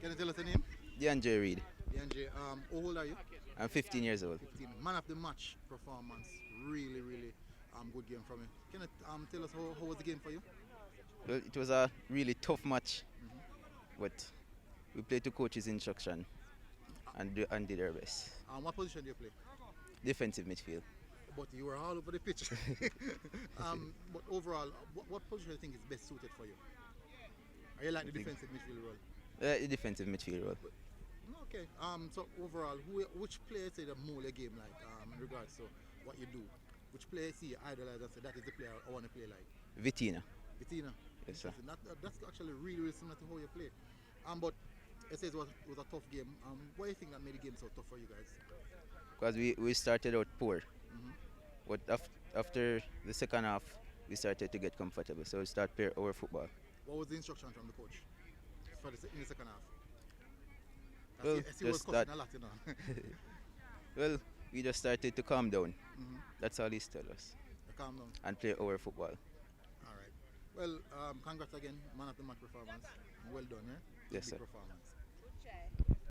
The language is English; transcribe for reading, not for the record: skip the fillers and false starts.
Can you tell us the name? Deandre Reid. Deandre, how old are you? I'm 15 years old. 15. Man of the match performance. Really, really good game from you. Can you tell us how was the game for you? Well, it was a really tough match, Hmm. but we played to coach's instruction and did our best. What position do you play? Defensive midfield. But you were all over the pitch. But overall, what position do you think is best suited for you? Are you like the I think defensive midfield role? defensive midfield role. Okay. So overall, which player say the more your game like in regards to what you do? Which player see you idolize and say that is the player I want to play like? Vitina. Bettina. Yes, sir. That's actually really, really similar to how you play. But it says it was a tough game. Why do you think that made the game so tough for you guys? Because we started out poor, Hmm. but after the second half, we started to get comfortable. So we start play our football. What was the instruction from the coach for in the second half? Well, I see he was just that. cussing a lot, you know. Well, we just started to calm down. Hmm. That's all he's told us, Calm down. and play our football. All right. Well, congrats again, man of the match performance. Well done, yeah? Yes, Big sir. performance.